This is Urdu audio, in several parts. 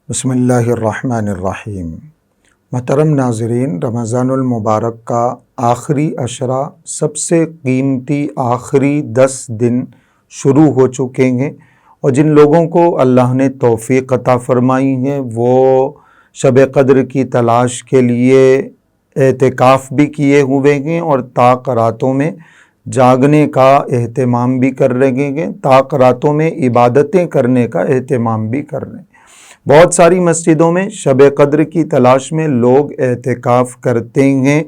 بسم اللہ الرحمن الرحیم۔ محترم ناظرین، رمضان المبارک کا آخری عشرہ، سب سے قیمتی آخری 10 دن شروع ہو چکے ہیں، اور جن لوگوں کو اللہ نے توفیق عطا فرمائی ہے وہ شب قدر کی تلاش کے لیے اعتکاف بھی کیے ہوئے ہیں اور طاق راتوں میں جاگنے کا اہتمام بھی کر رہے ہیں، طاق راتوں میں عبادتیں کرنے کا اہتمام بھی کر رہے ہیں۔ بہت ساری مسجدوں میں شب قدر کی تلاش میں لوگ اعتکاف کرتے ہیں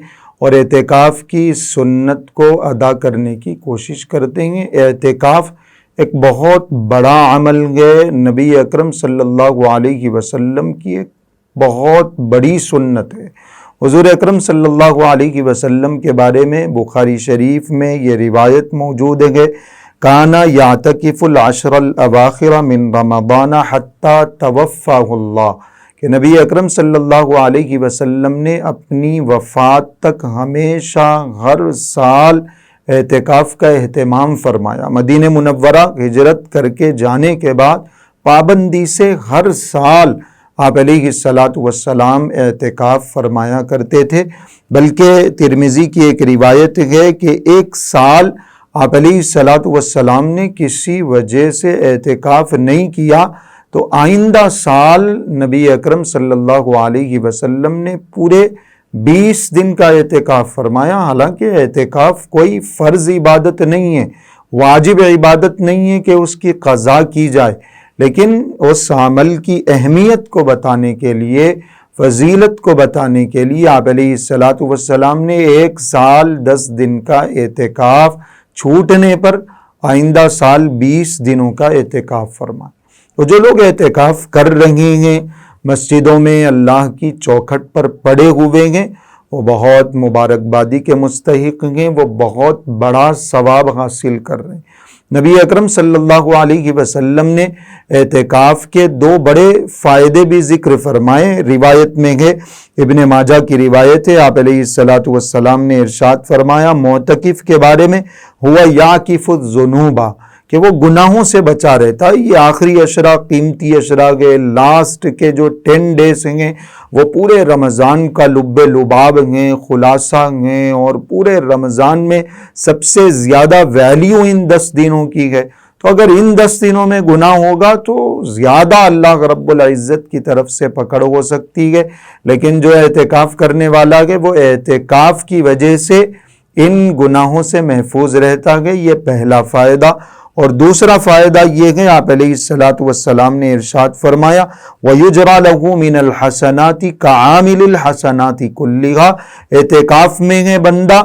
اور اعتکاف کی سنت کو ادا کرنے کی کوشش کرتے ہیں۔ اعتکاف ایک بہت بڑا عمل ہے، نبی اکرم صلی اللہ علیہ وسلم کی ایک بہت بڑی سنت ہے۔ حضور اکرم صلی اللہ علیہ وسلم کے بارے میں بخاری شریف میں یہ روایت موجود ہے، کانا یعتکف العشر الاواخر من رمضان حتی توفاہ اللہ، کہ نبی اکرم صلی اللہ علیہ وسلم نے اپنی وفات تک ہمیشہ ہر سال اعتکاف کا اہتمام فرمایا۔ مدینہ منورہ ہجرت کر کے جانے کے بعد پابندی سے ہر سال آپ علیہ الصلاۃ والسلام اعتکاف فرمایا کرتے تھے، بلکہ ترمذی کی ایک روایت ہے کہ ایک سال آپ علیہ الصلاۃ والسلام نے کسی وجہ سے اعتکاف نہیں کیا تو آئندہ سال نبی اکرم صلی اللہ علیہ وسلم نے پورے 20 دن کا اعتکاف فرمایا۔ حالانکہ اعتکاف کوئی فرض عبادت نہیں ہے، واجب عبادت نہیں ہے کہ اس کی قضا کی جائے، لیکن اس عمل کی اہمیت کو بتانے کے لیے، فضیلت کو بتانے کے لیے آپ علیہ الصلاۃ والسلام نے ایک سال 10 دن کا اعتکاف چھوٹنے پر آئندہ سال 20 دنوں کا اعتکاف فرمایا۔ تو جو لوگ اعتکاف کر رہے ہیں، مسجدوں میں اللہ کی چوکھٹ پر پڑے ہوئے ہیں، وہ بہت مبارکبادی کے مستحق ہیں، وہ بہت بڑا ثواب حاصل کر رہے ہیں۔ نبی اکرم صلی اللہ علیہ وسلم نے اعتکاف کے 2 بڑے فائدے بھی ذکر فرمائے۔ روایت میں ہے، ابن ماجہ کی روایت ہے، آپ علیہ الصلاۃ والسلام نے ارشاد فرمایا معتکف کے بارے میں، ہوا یعکف الذنوب، کہ وہ گناہوں سے بچا رہتا ہے۔ یہ آخری عشرہ قیمتی عشرہ کے لاسٹ کے جو 10 ڈیز ہیں وہ پورے رمضان کا لب لباب ہیں، خلاصہ ہیں، اور پورے رمضان میں سب سے زیادہ ویلیو ان 10 دنوں کی ہے۔ تو اگر ان 10 دنوں میں گناہ ہوگا تو زیادہ اللہ رب العزت کی طرف سے پکڑ ہو سکتی ہے، لیکن جو اعتکاف کرنے والا ہے وہ اعتکاف کی وجہ سے ان گناہوں سے محفوظ رہتا ہے۔ یہ پہلا فائدہ۔ اور دوسرا فائدہ یہ ہے، آپ علیہ الصلاۃ والسلام نے ارشاد فرمایا وَيُجْرَى لَهُ مِنَ الْحَسَنَاتِ كَعَامِلِ الْحَسَنَاتِ كُلِّهَا، اعتکاف میں ہے بندہ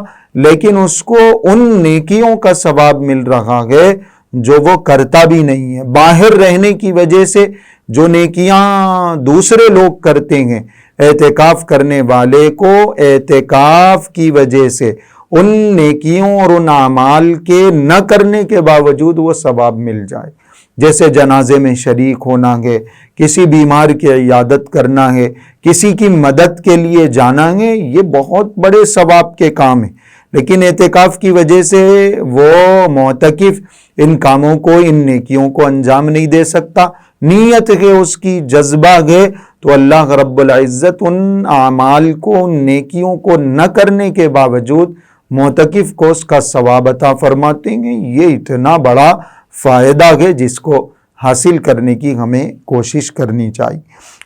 لیکن اس کو ان نیکیوں کا ثواب مل رہا ہے جو وہ کرتا بھی نہیں ہے۔ باہر رہنے کی وجہ سے جو نیکیاں دوسرے لوگ کرتے ہیں، اعتکاف کرنے والے کو اعتکاف کی وجہ سے ان نیکیوں اور ان اعمال کے نہ کرنے کے باوجود وہ ثواب مل جائے، جیسے جنازے میں شریک ہونا ہے، کسی بیمار کی عیادت کرنا ہے، کسی کی مدد کے لیے جانا ہے، یہ بہت بڑے ثواب کے کام ہیں۔ لیکن اعتکاف کی وجہ سے وہ معتکف ان کاموں کو، ان نیکیوں کو انجام نہیں دے سکتا۔ نیت ہے اس کی، جذبہ ہے، تو اللہ رب العزت ان اعمال کو، ان نیکیوں کو نہ کرنے کے باوجود معتکف کو اس کا ثواب عطا فرماتے ہیں۔ یہ اتنا بڑا فائدہ ہے جس کو حاصل کرنے کی ہمیں کوشش کرنی چاہیے۔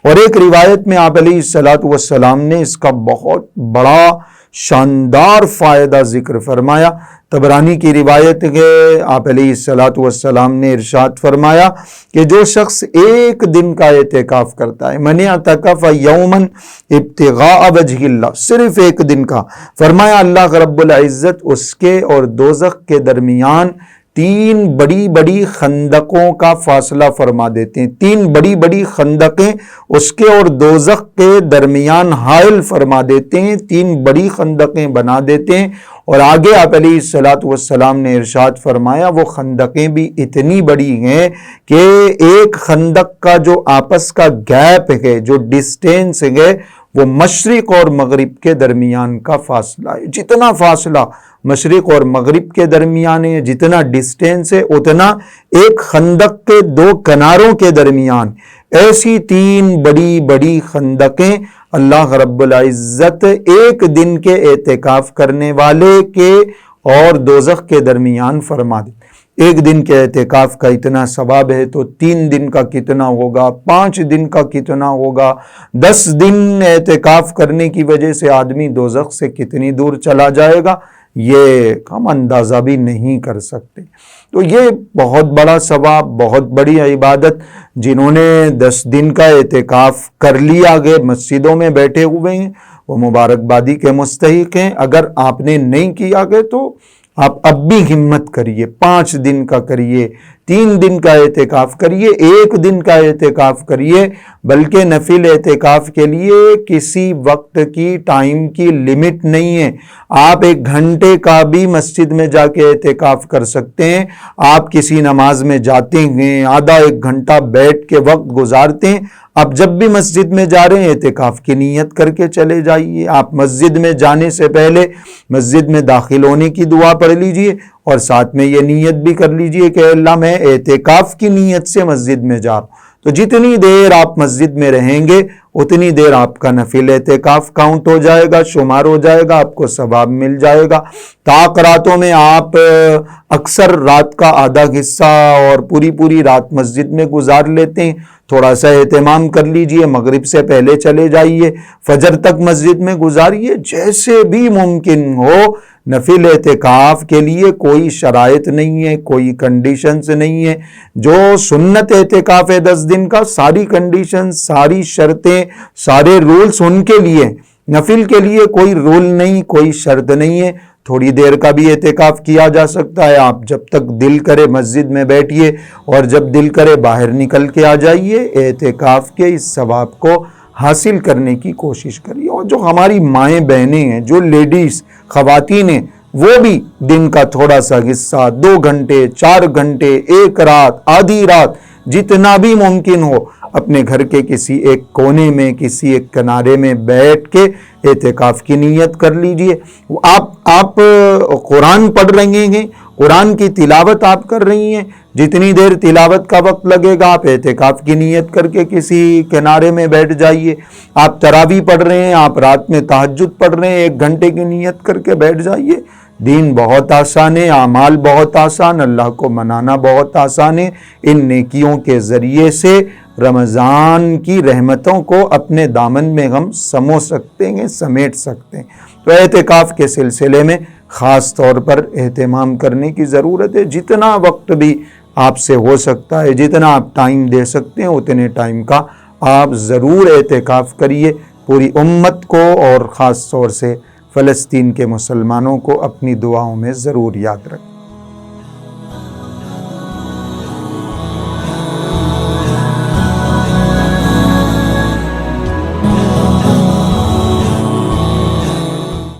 اور ایک روایت میں آپ علیہ الصلاۃ والسلام نے اس کا بہت بڑا شاندار فائدہ ذکر فرمایا۔ طبرانی کی روایت ہے، آپ علیہ الصلاۃ والسلام نے ارشاد فرمایا کہ جو شخص ایک دن کا اعتکاف کرتا ہے، من اعتکف یوما ابتغاء وجہ اللہ، صرف ایک دن کا، فرمایا اللہ رب العزت اس کے اور دوزخ کے درمیان 3 بڑی بڑی خندقوں کا فاصلہ فرما دیتے ہیں۔ 3 بڑی بڑی خندقیں اس کے اور دوزخ کے درمیان حائل فرما دیتے ہیں، 3 بڑی خندقیں بنا دیتے ہیں۔ اور آگے آپ علیہ الصلاۃ والسلام نے ارشاد فرمایا وہ خندقیں بھی اتنی بڑی ہیں کہ ایک خندق کا جو آپس کا گیپ ہے، جو ڈسٹینس ہے، وہ مشرق اور مغرب کے درمیان کا فاصلہ ہے۔ جتنا فاصلہ مشرق اور مغرب کے درمیان ہے، جتنا ڈسٹینس ہے، اتنا ایک خندق کے دو کناروں کے درمیان۔ ایسی 3 بڑی بڑی خندقیں اللہ رب العزت ایک دن کے اعتکاف کرنے والے کے اور دوزخ کے درمیان فرما دے۔ ایک دن کے اعتکاف کا اتنا ثواب ہے تو 3 دن کا کتنا ہوگا، 5 دن کا کتنا ہوگا، 10 دن اعتکاف کرنے کی وجہ سے آدمی دوزخ سے کتنی دور چلا جائے گا، یہ ہم اندازہ بھی نہیں کر سکتے۔ تو یہ بہت بڑا ثواب، بہت بڑی عبادت۔ جنہوں نے 10 دن کا اعتکاف کر لیا، گئے مسجدوں میں بیٹھے ہوئے ہیں، وہ مبارکبادی کے مستحق ہیں۔ اگر آپ نے نہیں کیا گئے تو آپ اب بھی ہمت کریے، 5 دن کا کریے، 3 دن کا اعتکاف کریے، 1 دن کا اعتکاف کریے۔ بلکہ نفل اعتکاف کے لیے کسی وقت کی ٹائم کی لمٹ نہیں ہے۔ آپ 1 گھنٹے کا بھی مسجد میں جا کے اعتکاف کر سکتے ہیں۔ آپ کسی نماز میں جاتے ہیں، آدھا 1 گھنٹہ بیٹھ کے وقت گزارتے ہیں، آپ جب بھی مسجد میں جا رہے ہیں اعتکاف کی نیت کر کے چلے جائیے۔ آپ مسجد میں جانے سے پہلے مسجد میں داخل ہونے کی دعا پڑھ لیجئے اور ساتھ میں یہ نیت بھی کر لیجئے کہ اللہ میں اعتکاف کی نیت سے مسجد میں جا رہا ہوں۔ تو جتنی دیر آپ مسجد میں رہیں گے اتنی دیر آپ کا نفل اعتکاف کاؤنٹ ہو جائے گا، شمار ہو جائے گا، آپ کو ثواب مل جائے گا۔ طاق راتوں میں آپ اکثر رات کا آدھا حصہ اور پوری رات مسجد میں گزار لیتے ہیں، تھوڑا سا اہتمام کر لیجئے، مغرب سے پہلے چلے جائیے، فجر تک مسجد میں گزاریے، جیسے بھی ممکن ہو۔ نفل اعتکاف کے لیے کوئی شرائط نہیں ہے، کوئی کنڈیشنز نہیں ہے۔ جو سنت اعتکاف ہے 10 دن کا، ساری کنڈیشنز، ساری شرطیں، سارے رولز ان کے لیے۔ نفل کے لیے کوئی رول نہیں، کوئی شرط نہیں ہے۔ تھوڑی دیر کا بھی اعتکاف کیا جا سکتا ہے۔ آپ جب تک دل کرے مسجد میں بیٹھیے اور جب دل کرے باہر نکل کے آ جائیے۔ اعتکاف کے اس ثواب کو حاصل کرنے کی کوشش کریے۔ اور جو ہماری مائیں بہنیں ہیں، جو لیڈیز خواتین ہیں، وہ بھی دن کا تھوڑا سا حصہ، 2 گھنٹے، 4 گھنٹے، 1 رات، آدھی رات، جتنا بھی ممکن ہو، اپنے گھر کے کسی ایک کونے میں، کسی ایک کنارے میں بیٹھ کے اعتکاف کی نیت کر لیجئے۔ آپ قرآن پڑھ رہی ہیں، قرآن کی تلاوت آپ کر رہی ہیں، جتنی دیر تلاوت کا وقت لگے گا آپ اعتکاف کی نیت کر کے کسی کنارے میں بیٹھ جائیے۔ آپ تراویح پڑھ رہے ہیں، آپ رات میں تہجد پڑھ رہے ہیں، 1 گھنٹے کی نیت کر کے بیٹھ جائیے۔ دین بہت آسان ہے، اعمال بہت آسان، اللہ کو منانا بہت آسان ہے۔ ان نیکیوں کے ذریعے سے رمضان کی رحمتوں کو اپنے دامن میں ہم سمو سکتے ہیں، سمیٹ سکتے ہیں۔ تو اعتکاف کے سلسلے میں خاص طور پر اہتمام کرنے کی ضرورت ہے۔ جتنا وقت بھی آپ سے ہو سکتا ہے، جتنا آپ ٹائم دے سکتے ہیں، اتنے ٹائم کا آپ ضرور اعتکاف کریے۔ پوری امت کو اور خاص طور سے فلسطین کے مسلمانوں کو اپنی دعاؤں میں ضرور یاد رکھیں۔